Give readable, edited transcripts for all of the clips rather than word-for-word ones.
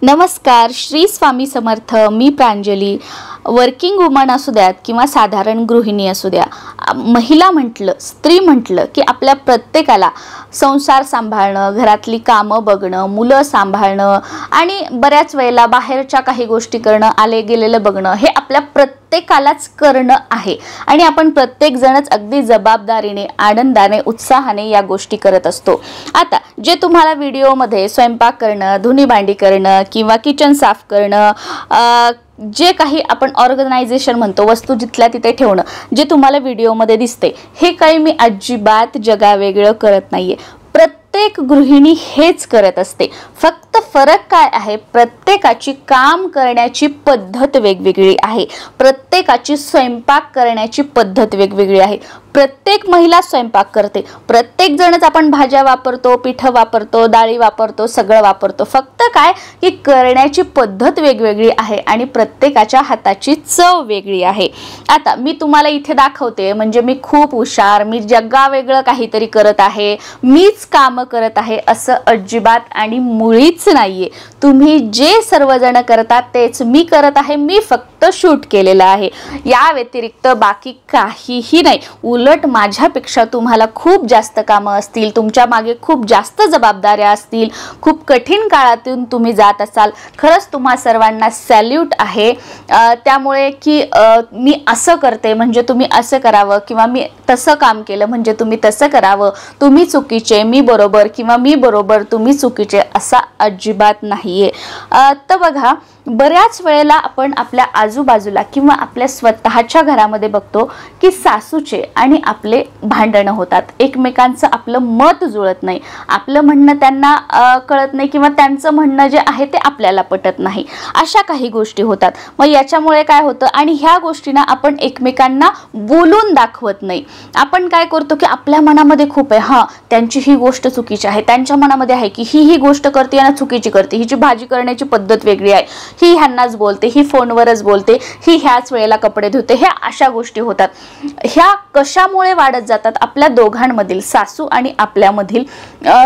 नमस्कार, श्री स्वामी समर्थ। मी Pranjali. Working woman असू द्यात किंवा साधारण गृहिणी असू द्या, महिला म्हटलं, स्त्री म्हटलं की आपल्या प्रत्येकाला संसार सांभाळणं, घरातली कामं बघणं, मुलं सांभाळणं आणि बऱ्याच वेळेला बाहेरच्या काही गोष्टी करणं, आले गेलेलं बघणं, हे आपल्या प्रत्येकालाच करणं आहे आणि आपण प्रत्येक जणच अगदी जबाबदारीने, आनंदाने, उत्साहाने या गोष्टी करत असतो। आता जे तुम्हाला व्हिडिओमध्ये स्वयंपाक करणं, धुणी भांडी करणं किंवा किचन साफ करणं, जे काही आपण ऑर्गनायझेशन म्हणतो, वस्तू जिथल्या तिथे ठेवणं, जे तुम्हाला व्हिडिओमध्ये दिसते, हे काही मी अजिबात जगावेगळं करत नाहीये। प्रत्येक गृहिणी हेच करत असते। फक्त फरक काय आहे, प्रत्येकाची काम करण्याची पद्धत वेगवेगळी आहे, प्रत्येकाची स्वयंपाक करण्याची पद्धत वेगवेगळी आहे। प्रत्येक महिला स्वयंपाक करते, प्रत्येक जणच आपण भाज्या वापरतो, पिठं वापरतो, डाळी वापरतो, सगळं वापरतो। फक्त काय की करण्याची पद्धत वेगवेगळी आहे आणि प्रत्येकाच्या हाताची चव वेगळी आहे। आता मी तुम्हाला इथे दाखवते म्हणजे मी खूप हुशार, मी जगावेगळं काहीतरी करत आहे, मीच काम करत आहे, असं अजिबात आणि मुळीच नाहीये। तुम्ही जे सर्वजण करतात तेच मी करत आहे, मी फक्त शूट केलेलं आहे, या व्यतिरिक्त बाकी काहीही नाही। उलट माझ्यापेक्षा तुम्हाला खूप जास्त कामं असतील, तुमच्या मागे खूप जास्त जबाबदाऱ्या असतील, खूप कठीण काळातून तुम्ही जात असाल। खरंच तुम्हा सर्वांना सॅल्यूट आहे। त्यामुळे की मी असं करते म्हणजे तुम्ही असं करावं किंवा मी तसं काम केलं म्हणजे तुम्ही तसं करावं, तुम्ही चुकीचे मी बरोबर किंवा मी बरोबर तुम्ही चुकीचे, असा अजिबात नाहीये। तर बघा, बऱ्याच वेळेला आपण आपल्या आजूबाजूला किंवा आपल्या स्वतःच्या घरामध्ये बघतो की सासूचे आणि आपले भांडणं होतात, एकमेकांचं आपलं मत जुळत नाही, आपलं म्हणणं त्यांना कळत नाही किंवा त्यांचं म्हणणं जे आहे ते आपल्याला पटत नाही, अशा काही गोष्टी होतात। मग याच्यामुळे काय होतं, आणि ह्या गोष्टींना आपण एकमेकांना बोलून दाखवत नाही। आपण काय करतो की आपल्या मनामध्ये खूप आहे, हां त्यांची ही गोष्ट चुकीची आहे, त्यांच्या मनामध्ये आहे की ही गोष्ट करते आणि चुकीची करते, हिची भाजी करण्याची पद्धत वेगळी आहे, ही ह्यांनाच बोलते, ही फोनवरच बोलते, ही ह्याच वेळेला कपडे धुते, ह्या अशा गोष्टी होतात। ह्या कशामुळे वाढत जातात, आपल्या दोघांमधील, सासू आणि आपल्यामधील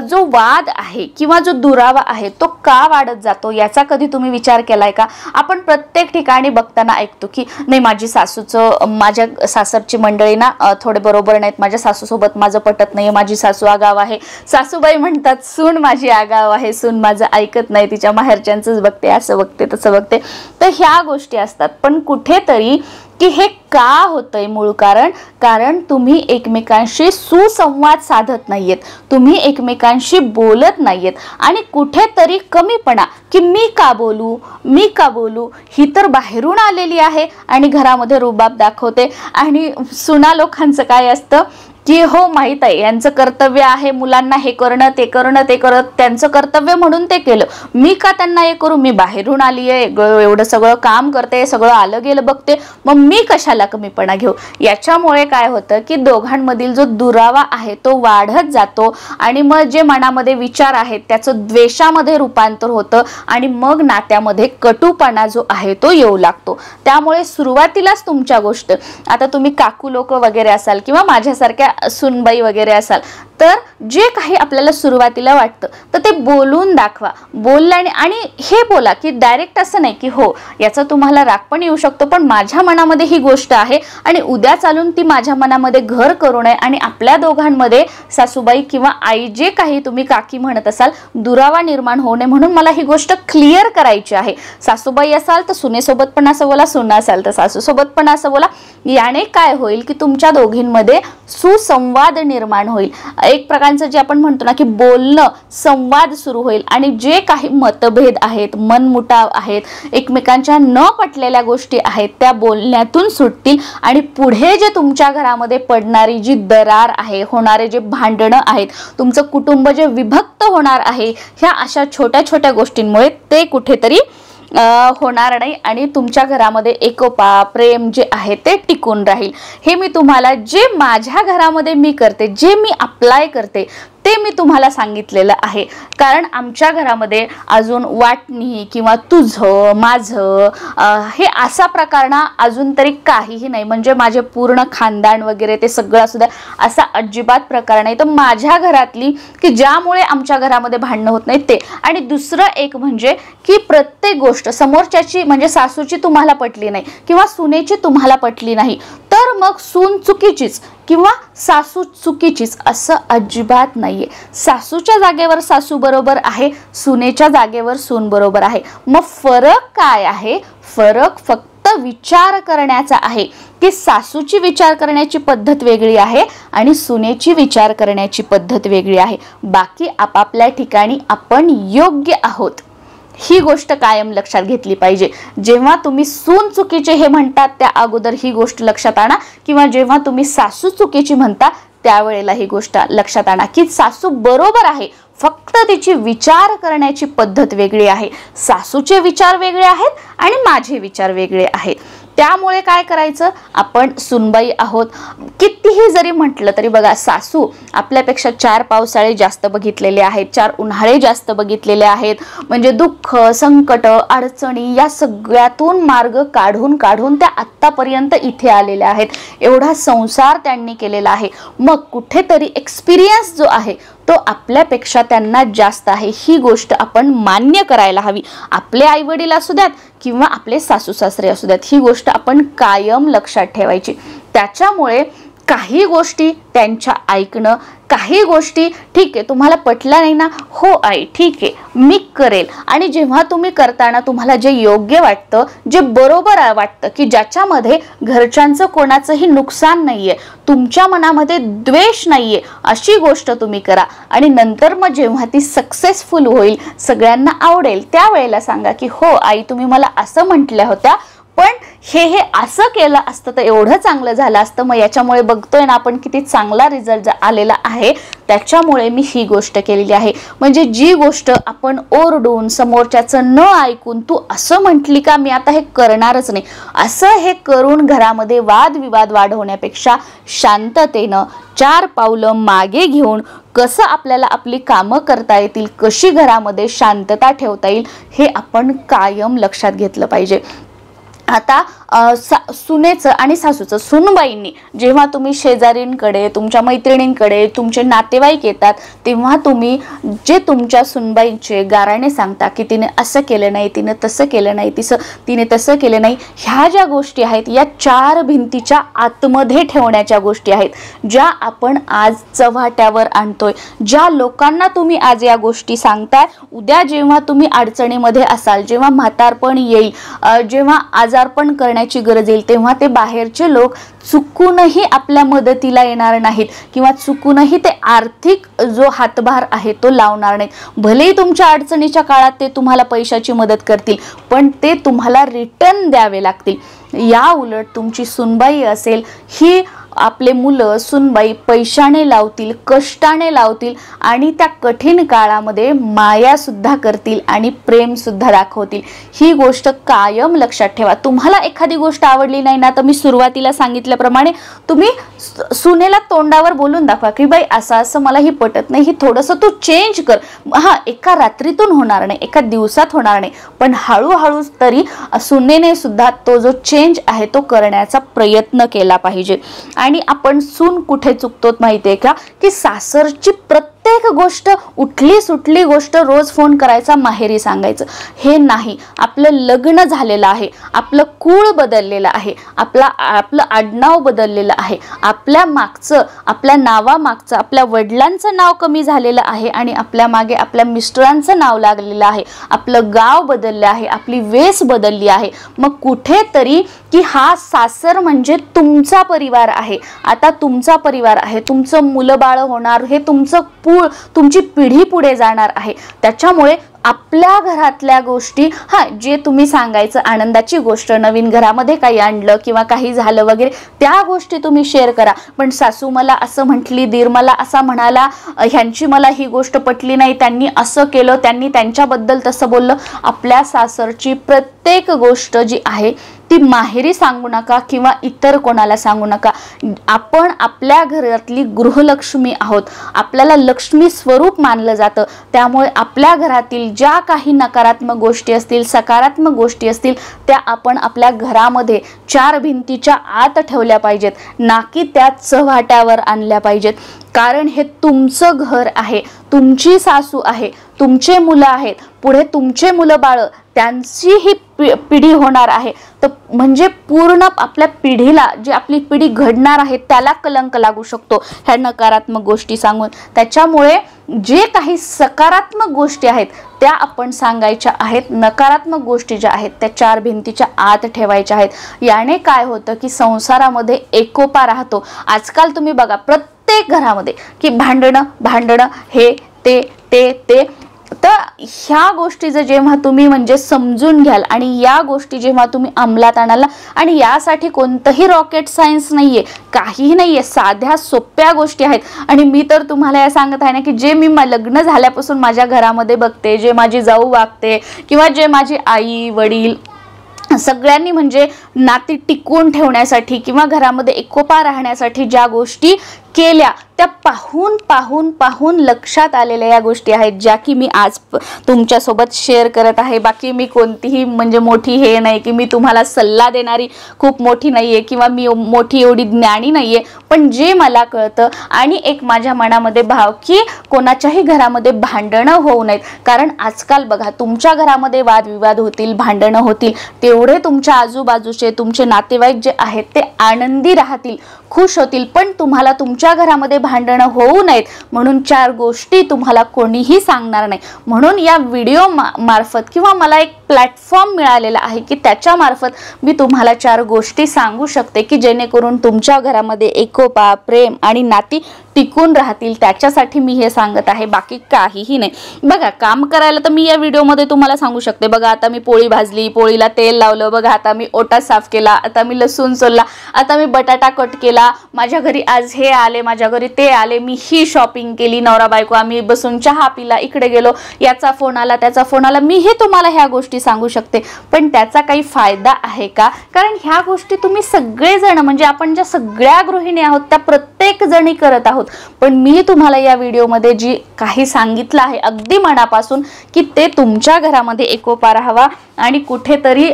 जो वाद आहे किंवा जो दुरावा आहे तो का वाढत जातो, याचा कधी तुम्ही विचार केलाय का? आपण प्रत्येक ठिकाणी बघताना ऐकतो की नाही माझी सासूचं, माझ्या सासरची मंडळी ना थोडे बरोबर नाहीत, माझ्या सासूसोबत माझं पटत नाही, माझी सासू आगाव आहे। सासूबाई म्हणतात सून माझी आगाव आहे, सून माझं ऐकत नाही, तिच्या माहेरच्यांचंच बघते, असं बघते तसं बघते। तर ह्या गोष्टी असतात, पण कुठेतरी की हे का होतंय, मूळ कारण तुम्ही एकमेकांशी सुसंवाद साधत नाहीयेत, तुम्ही एकमेकांशी बोलत नाहीयेत आणि कुठेतरी कमीपणा की मी का बोलू, ही तर बाहेरून आलेली आहे आणि घरामध्ये रुबाब दाखवते। आणि सुना लोकांचं काय असतं की हो माहित आहे यांचं कर्तव्य आहे मुलांना हे करणं ते करणं, त्यांचं कर्तव्य म्हणून ते केलं, मी का त्यांना हे करू, मी बाहेरून आली आहे, एवढं सगळं काम करते, सगळं आलं गेलं बघते, मग मी कशाला कमीपणा घेऊ। याच्यामुळे काय होतं की दोघांमधील जो दुरावा आहे तो वाढत जातो आणि मग जे मनामध्ये विचार आहेत त्याचं द्वेषामध्ये रूपांतर होतं आणि मग नात्यामध्ये कटुपणा जो आहे तो येऊ लागतो। त्यामुळे सुरुवातीलाच तुमच्या गोष्ट, आता तुम्ही काकू लोक वगैरे असाल किंवा माझ्यासारख्या सुनबाई वगैरे असाल, तर जे काही आपल्याला सुरुवातीला वाटतं तर ते बोलून दाखवा, बोलल्याने आणि हे बोला की डायरेक्ट असं नाही की हो याचा तुम्हाला राग पण येऊ शकतो, पण माझ्या मनामध्ये ही गोष्ट आहे आणि उद्या चालून ती माझ्या मनामध्ये घर करू नये आणि आपल्या दोघांमध्ये सासूबाई किंवा आई जे काही तुम्ही काकी म्हणत असाल दुरावा निर्माण होऊ नये म्हणून मला ही गोष्ट क्लिअर करायची आहे। सासूबाई असाल तर सुनेसोबत पण असं बोला, सुना असाल तर सासूसोबत पण असं बोला। याने काय होईल की तुमच्या दोघींमध्ये सुसंवाद निर्माण होईल, एक प्रकारचं जे आपण म्हणतो ना की बोलणं, संवाद सुरू होईल आणि जे काही मतभेद आहेत, मनमुटाव आहेत, एकमेकांच्या न पटलेल्या गोष्टी आहेत त्या बोलण्यातून सुटतील आणि पुढे जे तुमच्या घरामध्ये पडणारी जी दरार आहे, होणारे जे भांडणं आहेत, तुमचं कुटुंब जे विभक्त होणार आहे, ह्या अशा छोट्या छोट्या गोष्टींमुळे ते कुठेतरी होणार नाही आणि तुमच्या घरामध्ये एकोपा, प्रेम जे आहे ते टिकून राहील। हे मी तुम्हाला जे माझ्या घरामध्ये मी करते, जे मी अप्लाय करते, ते मी तुम्हाला सांगितलेलं आहे. कारण आमच्या घरामध्ये अजून वाटणी किंवा तुझं माझं हे असा प्रकार ना अजून तरी काहीही नाही. म्हणजे माझे पूर्ण खानदान वगैरे ते सगळं सुद्धा असा अजिबात प्रकार नाही. तर माझ्या घरातली की ज्यामुळे आमच्या घरामध्ये भांडणं होत नाही ते. आणि दुसरं एक म्हणजे की प्रत्येक गोष्ट समोरच्याची म्हणजे सासूची तुम्हाला पटली नाही किंवा सुनेची तुम्हाला पटली नाही तर मग सून चुकीचीच किंवा सासू चुकीचीच असं अजिबात नाहीये. सासूच्या जागेवर सासू बरोबर आहे, सुनेच्या जागेवर सून बरोबर आहे. मग फरक काय आहे? फरक फक्त विचार करण्याचा आहे की सासूची विचार करण्याची पद्धत वेगळी आहे आणि सुनेची विचार करण्याची पद्धत वेगळी आहे. बाकी आपापल्या ठिकाणी आपण योग्य आहोत, ही गोष्ट कायम लक्षात घेतली पाहिजे. जेव्हा तुम्ही सून चुकीचे हे म्हणतात त्या अगोदर ही गोष्ट लक्षात आणा किंवा जेव्हा तुम्ही सासू चुकीची म्हणता त्यावेळेला ही गोष्ट लक्षात आणा की सासू बरोबर आहे, फक्त तिची विचार करण्याची पद्धत वेगळी आहे. सासूचे विचार वेगळे आहेत आणि माझे विचार वेगळे आहेत. त्यामुळे काय करायचं, आपण सुनबाई आहोत. कितीही जरी म्हटलं तरी बघा, सासू आपल्यापेक्षा 4 पावसाळे जास्त बघितलेले आहेत, 4 उन्हाळे जास्त बघितलेले आहेत. म्हणजे दुःख, संकट, अडचणी या सगळ्यातून मार्ग काढून काढून त्या आत्तापर्यंत इथे आलेल्या आहेत. एवढा संसार त्यांनी केलेला आहे. मग कुठेतरी एक्सपिरियन्स जो आहे तो आपल्यापेक्षा त्यांना जास्त आहे. ही गोष्ट आपण मान्य करायला हवी. आपले आई वडील असू द्यात किंवा आपले सासू सासरे असू द्यात, ही गोष्ट आपण कायम लक्षात ठेवायची. त्याच्यामुळे काही गोष्टी त्यांच्या ऐकणं, काही गोष्टी ठीक आहे तुम्हाला पटल्या नाही ना, हो आई ठीक आहे मी करेल. आणि जेव्हा तुम्ही करताना तुम्हाला जे योग्य वाटतं, जे बरोबर वाटतं, की ज्याच्यामध्ये घरच्यांचं कोणाचंही नुकसान नाहीये, तुमच्या मनामध्ये द्वेष नाहीये, अशी गोष्ट तुम्ही करा. आणि नंतर मग जेव्हा ती सक्सेसफुल होईल, सगळ्यांना आवडेल, त्यावेळेला सांगा की हो आई तुम्ही मला असं म्हटल्या होत्या पण हे असं केलं असतं तर एवढं चांगलं झालं असतं. मग याच्यामुळे बघतोय ना आपण किती चांगला रिझल्ट आलेला आहे, त्याच्यामुळे मी ही गोष्ट केलेली आहे. म्हणजे जी गोष्ट आपण ओरडून समोरच्याचं न ऐकून तू असं म्हटली का मी आता हे करणारच नाही, असं हे करून घरामध्ये वादविवाद वाढवण्यापेक्षा शांततेनं 4 पावलं मागे घेऊन कसं आपल्याला आपली कामं करता येतील, कशी घरामध्ये शांतता ठेवता येईल, हे आपण कायम लक्षात घेतलं पाहिजे. आता सुनेचं आणि सासूचं, सुनबाईंनी जेव्हा तुम्ही शेजारींकडे, तुमच्या मैत्रिणींकडे, तुमचे नातेवाईक येतात तेव्हा तुम्ही जे तुमच्या सुनबाईंचे गाराणे सांगता की तिने असं केलं नाही, तिने तसं केलं नाही, तिने तसं केलं नाही, ह्या ज्या गोष्टी आहेत या 4 भिंतीच्या आतमध्ये ठेवण्याच्या गोष्टी आहेत, ज्या आपण आज चव्हाट्यावर आणतोय. ज्या लोकांना तुम्ही आज या गोष्टी सांगताय, उद्या जेव्हा तुम्ही अडचणीमध्ये असाल, जेव्हा म्हातारपण येईल, जेव्हा आजारपण करण्याची गरज येईल, तेव्हा ते बाहेरचे लोक चुकूनही आपल्या मदतीला येणार नाहीत किंवा चुकूनही ते आर्थिक जो हातभार आहे तो लावणार नाहीत. भलेही तुमच्या अडचणीच्या काळात ते तुम्हाला पैशाची मदत करतील पण ते तुम्हाला रिटर्न द्यावे लागतील. या उलट तुमची सुनबाई असेल, ही आपले मुलं सुनबाई पैशाने लावतील, कष्टाने लावतील आणि त्या कठीण काळामध्ये माया सुद्धा करतील आणि प्रेम सुद्धा दाखवतील. ही गोष्ट कायम लक्षात ठेवा. तुम्हाला एखादी गोष्ट आवडली नाही ना, तर मी सुरुवातीला सांगितल्याप्रमाणे तुम्ही सुनेला तोंडावर बोलून दाखवा की बाई असं असं मला ही पटत नाही, ही थोडंसं तू चेंज कर. हा, एका रात्रीतून होणार नाही, एका दिवसात होणार नाही, पण हळूहळू तरी सुनेने सुद्धा तो जो चेंज आहे तो करण्याचा प्रयत्न केला पाहिजे. आणि आपण सून कुठे चुकतो माहितीये का, की सासरची प्रत्येक गोष्ट, उठली सुटली गोष्ट रोज फोन करायचा, माहेरी सांगायचं, हे नाही. आपलं लग्न झालेलं आहे, आपलं कुळ बदललेलं आहे, आपलं आडनाव बदललेलं आहे, आपल्या मागचं, आपल्या नावामागचं आपल्या वडिलांचं नाव कमी झालेलं आहे आणि आपल्या मागे आपल्या मिस्टरांचं नाव लागलेलं आहे, आपलं गाव बदललं आहे, आपली वेस बदलली आहे. मग कुठेतरी की हा सासर म्हणजे तुमचा परिवार आहे, आता तुमचा परिवार आहे, तुमचं मुलं बाळ होणार, हे तुमची पिढी पुढे जाणार आहे. त्याच्यामुळे आपल्या घरातल्या गोष्टी, जे तुम्ही सांगायचं आनंदाची गोष्ट, नवीन घरामध्ये काही आणलं किंवा काही झालं वगैरे, त्या गोष्टी तुम्ही शेअर करा. पण सासू मला असं म्हटली, दीर मला असा म्हणाला, ह्यांची मला ही गोष्ट पटली नाही, त्यांनी असं केलं, त्यांनी त्यांच्याबद्दल तसं बोललं. आपल्या सासरची प्रत्येक गोष्ट जी आहे ती माहेरी सांगू नका किंवा इतर कोणाला सांगू नका. आपण आपल्या घरातली गृहलक्ष्मी आहोत, आपल्याला लक्ष्मी स्वरूप मानलं जातं. त्यामुळे आपल्या घरातील ज्या काही नकारात्मक गोष्टी असतील, सकारात्मक गोष्टी असतील, त्या आपण आपल्या घरामध्ये 4 भिंतीच्या आत ठेवल्या पाहिजेत, ना की त्या चव्हाट्यावर आणल्या पाहिजेत. कारण हे तुमचं घर आहे, तुमची सासू आहे, तुमचे मुलं आहेत, पुढे तुमचे मुलं बाळ, त्यांची ही पिढी होणार आहे. तर म्हणजे पूर्ण आपल्या पिढीला, जी आपली पिढी घडणार आहे त्याला कलंक लागू शकतो ह्या नकारात्मक गोष्टी सांगून. त्याच्यामुळे जे काही सकारात्मक गोष्टी आहेत त्या आपण सांगायच्या आहेत, नकारात्मक गोष्टी ज्या आहेत त्या 4 भिंतीच्या आत ठेवायच्या आहेत. याने काय होतं की संसारामध्ये एकोपा राहतो. आजकाल तुम्ही बघा प्रत्येक घरामध्ये की भांडणं हे ते ते ते. तर ह्या गोष्टी जेव्हा तुम्ही म्हणजे समजून घ्याल आणि या गोष्टी जेव्हा तुम्ही अंमलात आणाल, आणि यासाठी कोणतंही रॉकेट सायन्स नाहीये, काहीही नाहीये, साध्या सोप्या गोष्टी आहेत. आणि मी तर तुम्हाला सांगत आहे ना की जे मी लग्न झाल्यापासून माझ्या घरामध्ये बघते, जे माझी जाऊ वागते किंवा जे माझी आई वडील सगळ्यांनी म्हणजे नाती टिकवून ठेवण्यासाठी किंवा घरामध्ये एकोपा राहण्यासाठी ज्या गोष्टी केल्या, त्या पाहून पाहून पाहून लक्षात आलेल्या या गोष्टी आहेत, ज्या की मी आज तुमच्यासोबत शेअर करत आहे. बाकी मी कोणतीही म्हणजे मोठी हे नाही की मी तुम्हाला सल्ला देणारी खूप मोठी नाहीये किंवा मी मोठी एवढी ज्ञानी नाहीये, पण जे मला कळतं आणि एक माझ्या मनामध्ये भाव की कोणाच्याही घरामध्ये भांडणं होऊ नयेत. कारण आजकाल बघा तुमच्या घरामध्ये वादविवाद होतील, भांडणं होतील, तेवढे तुमच्या आजूबाजूचे तुमचे नातेवाईक जे आहेत ते आनंदी राहतील, खुश होतील. पण तुम्हाला तुमच्या घरामध्ये भांडणं होऊ नयेत म्हणून 4 गोष्टी तुम्हाला कोणीही सांगणार नाही. म्हणून या व्हिडिओ मार्फत किंवा मला एक प्लॅटफॉर्म मिळालेला आहे की त्याच्या मार्फत मी तुम्हाला 4 गोष्टी सांगू शकते की जेणेकरून तुमच्या घरामध्ये एकोपा, प्रेम आणि नाती टिकून राहतील. त्याच्यासाठी मी हे सांगत आहे, बाकी काहीही नाही. बघा काम करायला तर मी या व्हिडिओमध्ये तुम्हाला सांगू शकते. बघा आता मी पोळी भाजली, पोळीला तेल लावलं, बघा आता मी ओटा साफ केला, आता मी लसूण सोलला, आता मी बटाटा कट केला, माझ्या घरी आज हे आले, माझ्या घरी ते आले, मी ही शॉपिंग केली, नवरा बायको आम्ही बसून चहा पिला, इकडे गेलो, याचा फोन आला, त्याचा फोन आला. मी हे तुम्हाला ह्या गोष्टी सांगू शकते, पण त्याचा काही फायदा आहे का? कारण ह्या गोष्टी तुम्ही सगळेजण म्हणजे आपण ज्या सगळ्या गृहिणी आहोत त्या प्रत्येक जणी करत आहोत. पण मी तुम्हाला या व्हिडिओमध्ये जी काही सांगितलं आहे अगदी मनापासून की ते तुमच्या घरामध्ये एकोपा राहावा आणि कुठेतरी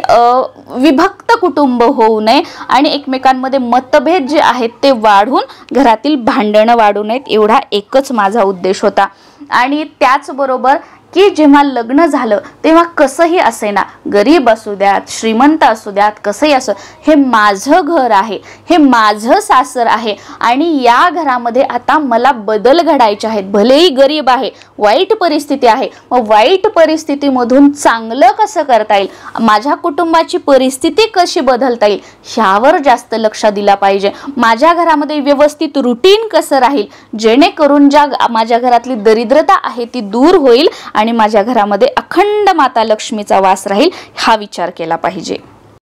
विभक्त कुटुंब होऊ नये आणि एकमेकांमध्ये मतभेद जे आहेत ते वाढून घरातील भांडणं वाढू नयेत, एवढा एकच माझा उद्देश होता. आणि त्याचबरोबर की जेव्हा लग्न झालं तेव्हा कसंही असे ना, गरीब असू द्यात, श्रीमंत असू द्यात, कसंही असो, हे माझं घर आहे, हे माझं सासर आहे आणि या घरामध्ये आता मला बदल घडायचे आहेत. भलेही गरीब आहे, वाईट परिस्थिती आहे, मग वाईट परिस्थितीमधून चांगलं कसं करता येईल, माझ्या कुटुंबाची परिस्थिती कशी बदलता येईल, ह्यावर जास्त लक्ष दिला पाहिजे. माझ्या घरामध्ये व्यवस्थित रुटीन कसं राहील जेणेकरून ज्या माझ्या घरातली दरिद्रता आहे ती दूर होईल आणि माझ्या घरामध्ये अखंड माता लक्ष्मीचा वास राहील, हा विचार केला पाहिजे.